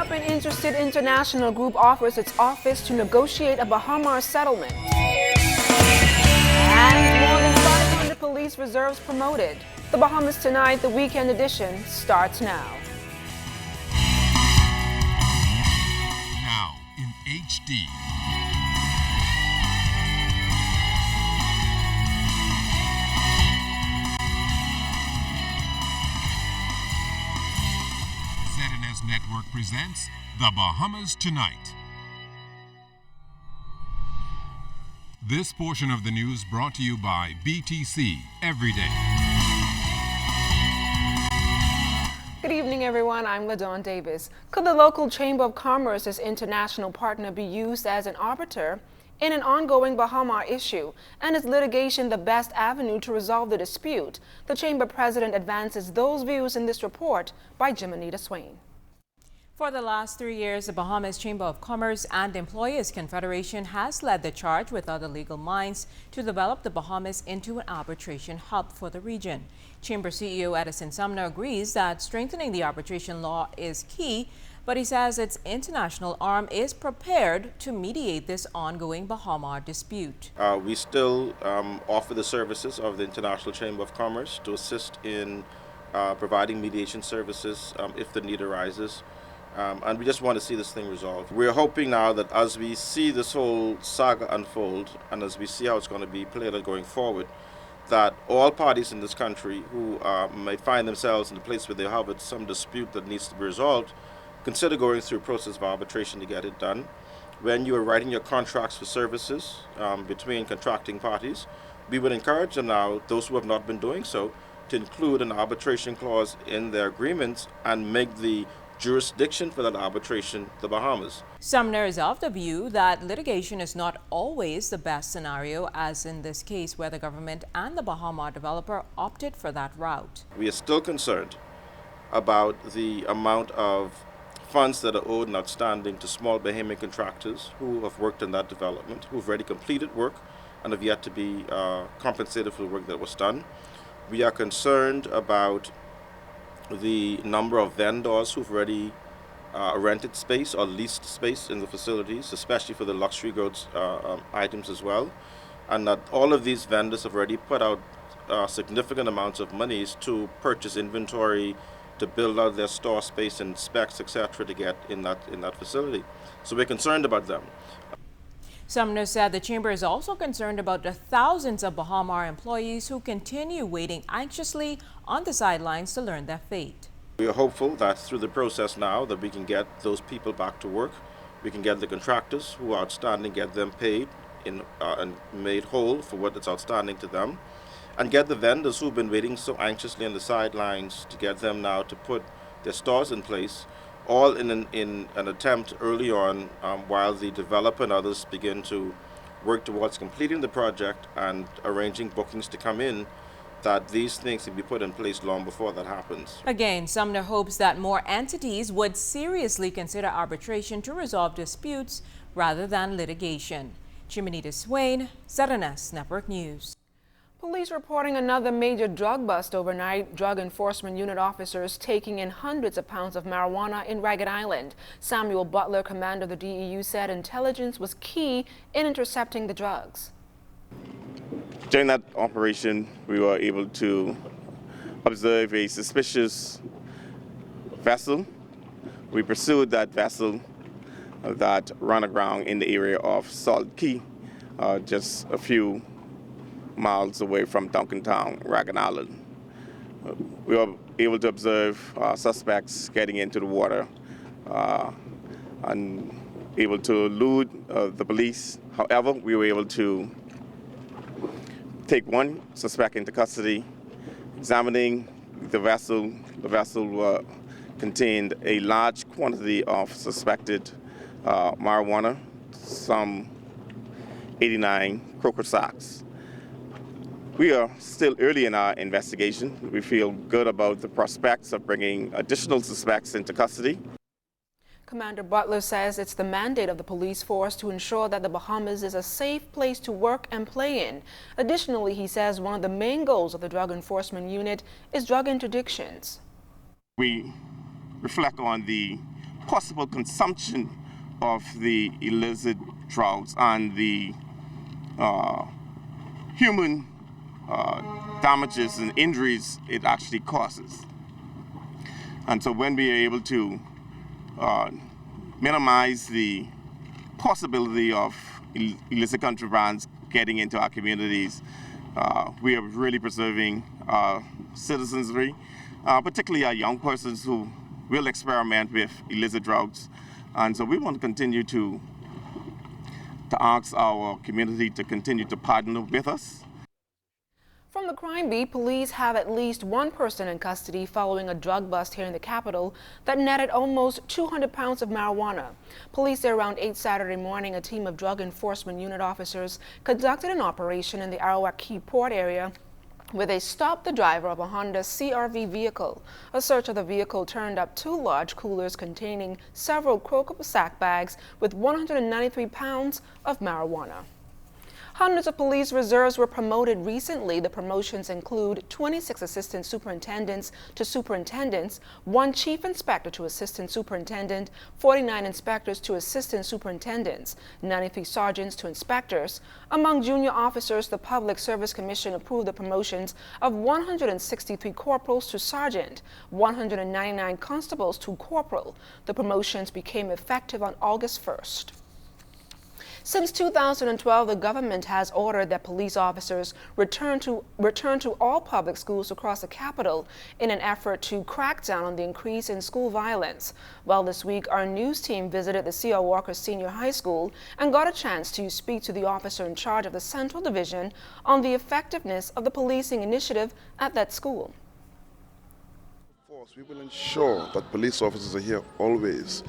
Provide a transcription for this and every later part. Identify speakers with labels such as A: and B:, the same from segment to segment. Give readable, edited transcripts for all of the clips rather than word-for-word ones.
A: up, an interested international group offers its office to negotiate a Bahamas settlement. And more than 500 police reserves promoted. The Bahamas Tonight, the weekend edition, starts now.
B: Now in HD. ZNS Network presents The Bahamas Tonight. This portion of the news brought to you by BTC Every Day.
A: Good evening, everyone. I'm LaDawn Davis. Could the local Chamber of Commerce's international partner be used as an arbiter in an ongoing Bahama issue? And is litigation the best avenue to resolve the dispute? The Chamber President advances those views in this report by Jimenita Swain.
C: For the last 3 years, the Bahamas Chamber of Commerce and Employers Confederation has led the charge with other legal minds to develop the Bahamas into an arbitration hub for the region. Chamber CEO Edison Sumner agrees that strengthening the arbitration law is key, but he says its international arm is prepared to mediate this ongoing Bahama dispute.
D: We still offer the services of the International Chamber of Commerce to assist in providing mediation services if the need arises. And we just want to see this thing resolved. We're hoping now that as we see this whole saga unfold and as we see how it's going to be played out going forward, that all parties in this country who might find themselves in a place where they have some dispute that needs to be resolved, consider going through a process of arbitration to get it done. When you are writing your contracts for services between contracting parties, we would encourage them now, those who have not been doing so, to include an arbitration clause in their agreements and make the jurisdiction for that arbitration the Bahamas.
C: Sumner is of the view that litigation is not always the best scenario, as in this case where the government and the Bahama developer opted for that route.
D: We are still concerned about the amount of funds that are owed and outstanding to small Bahamian contractors who have worked in that development, who have already completed work and have yet to be compensated for the work that was done. We are concerned about the number of vendors who've already rented space or leased space in the facilities, especially for the luxury goods items as well, and that all of these vendors have already put out significant amounts of monies to purchase inventory, to build out their store space and specs, etc., to get in that facility. So we're concerned about them.
C: Sumner said the chamber is also concerned about the thousands of Bahama employees who continue waiting anxiously on the sidelines to learn their fate.
D: We are hopeful that through the process now that we can get those people back to work. We can get the contractors who are outstanding, get them paid and made whole for what is outstanding to them, and get the vendors who've been waiting so anxiously on the sidelines to get them now to put their stores in place, all in an attempt early on while the developer and others begin to work towards completing the project and arranging bookings to come in, that these things can be put in place long before that happens.
C: Again, Sumner hopes that more entities would seriously consider arbitration to resolve disputes rather than litigation. Jimenita Swain, ZNS Network News.
A: Police reporting another major drug bust overnight. Drug Enforcement Unit officers taking in hundreds of pounds of marijuana in Ragged Island. Samuel Butler, commander of the DEU, said intelligence was key in intercepting the drugs.
E: During that operation, we were able to observe a suspicious vessel. We pursued that vessel that ran aground in the area of Salt Key, just a few miles away from Duncantown, Ragged Island. We were able to observe suspects getting into the water and able to elude the police. However, we were able to take one suspect into custody. Examining the vessel contained a large quantity of suspected marijuana, some 89 croaker sacks. We are still early in our investigation. We feel good about the prospects of bringing additional suspects into custody.
A: Commander Butler says it's the mandate of the police force to ensure that the Bahamas is a safe place to work and play in. Additionally, he says one of the main goals of the Drug Enforcement Unit is drug interdictions.
E: We reflect on the possible consumption of the illicit drugs and the human damages and injuries it actually causes. And so when we are able to minimize the possibility of illicit contrabands getting into our communities, we are really preserving our citizenry, particularly our young persons who will experiment with illicit drugs. And so we want to continue to ask our community to continue to partner with us.
A: From the crime beat, police have at least one person in custody following a drug bust here in the capital that netted almost 200 pounds of marijuana. Police there around 8 Saturday morning, a team of drug enforcement unit officers conducted an operation in the Arawak Key Port area where they stopped the driver of a Honda CRV vehicle. A search of the vehicle turned up 2 large coolers containing several croquet sack bags with 193 pounds of marijuana. Hundreds of police reserves were promoted recently. The promotions include 26 assistant superintendents to superintendents, 1 chief inspector to assistant superintendent, 49 inspectors to assistant superintendents, 93 sergeants to inspectors. Among junior officers, the Public Service Commission approved the promotions of 163 corporals to sergeant, 199 constables to corporal. The promotions became effective on August 1st. Since 2012, the government has ordered that police officers return to all public schools across the capital in an effort to crack down on the increase in school violence. Well, this week, our news team visited the C.R. Walker Senior High School and got a chance to speak to the officer in charge of the Central Division on the effectiveness of the policing initiative at that school.
F: Of course, we will ensure that police officers are here always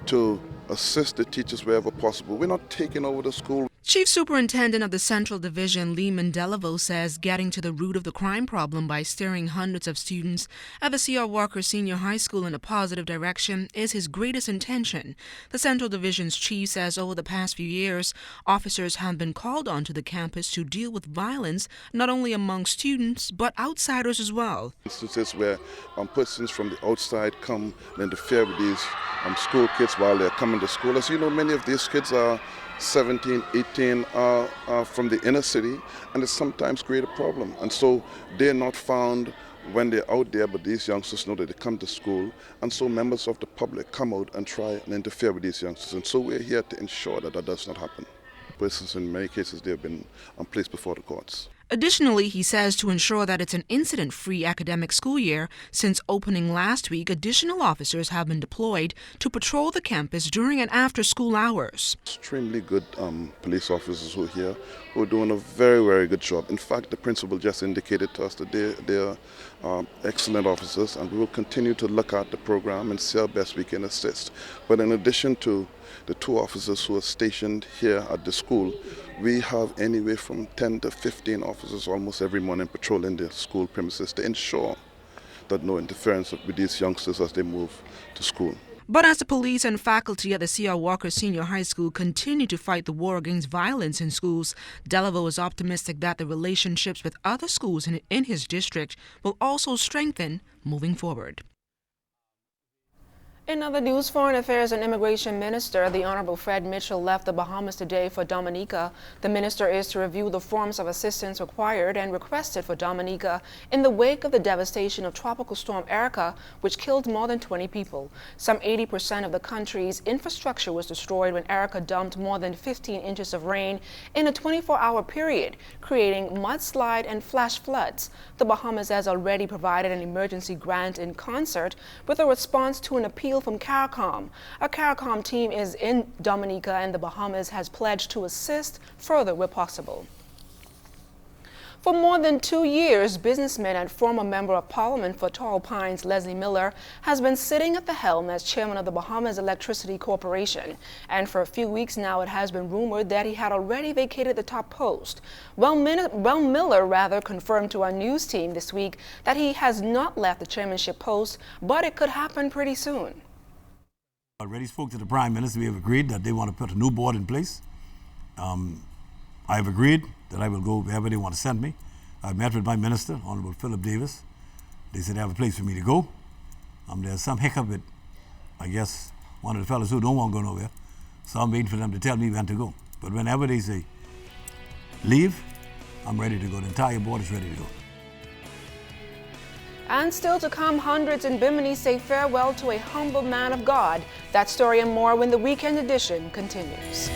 F: to assist the teachers wherever possible. We're not taking over the school.
A: Chief Superintendent of the Central Division, Lee Mandelavo, says getting to the root of the crime problem by steering hundreds of students at the C.R. Walker Senior High School in a positive direction is his greatest intention. The Central Division's chief says over the past few years, officers have been called onto the campus to deal with violence not only among students but outsiders as well.
F: Instances where persons from the outside come and interfere with these school kids while they're coming to school. As you know, many of these kids are 17, 18 from the inner city, and it sometimes create a problem. And so they're not found when they're out there, but these youngsters know that they come to school, and so members of the public come out and try and interfere with these youngsters. And so we're here to ensure that that does not happen. Persons, in many cases, they've been placed before the courts.
A: Additionally, he says to ensure that it's an incident-free academic school year, since opening last week, additional officers have been deployed to patrol the campus during and after school hours.
F: Extremely good police officers who are here, who are doing a very, very good job. In fact, the principal just indicated to us that they are excellent officers, and we will continue to look at the program and see how best we can assist. But in addition to the 2 officers who are stationed here at the school, we have anywhere from 10 to 15 officers almost every morning patrolling the school premises to ensure that no interference with these youngsters as they move to school.
A: But as the police and faculty at the C.R. Walker Senior High School continue to fight the war against violence in schools, Delavo is optimistic that the relationships with other schools in his district will also strengthen moving forward. In other news, Foreign Affairs and Immigration Minister, the Honorable Fred Mitchell, left the Bahamas today for Dominica. The minister is to review the forms of assistance required and requested for Dominica in the wake of the devastation of Tropical Storm Erica, which killed more than 20 people. Some 80% of the country's infrastructure was destroyed when Erica dumped more than 15 inches of rain in a 24-hour period, creating mudslide and flash floods. The Bahamas has already provided an emergency grant in concert with a response to an appeal from CARICOM. A CARICOM team is in Dominica, and the Bahamas has pledged to assist further where possible. For more than 2 years, businessman and former member of Parliament for Tall Pines, Leslie Miller, has been sitting at the helm as chairman of the Bahamas Electricity Corporation. And for a few weeks now, it has been rumored that he had already vacated the top post. Well, Miller confirmed to our news team this week that he has not left the chairmanship post, but it could happen pretty soon.
G: I already spoke to the Prime Minister. We have agreed that they want to put a new board in place. I have agreed that I will go wherever they want to send me. I met with my minister, Honorable Philip Davis. They said they have a place for me to go. There's some hiccup with, I guess, one of the fellows who don't want to go nowhere. So I'm waiting for them to tell me when to go. But whenever they say, leave, I'm ready to go. The entire board is ready to go.
A: And still to come, hundreds in Bimini say farewell to a humble man of God. That story and more when the weekend edition continues.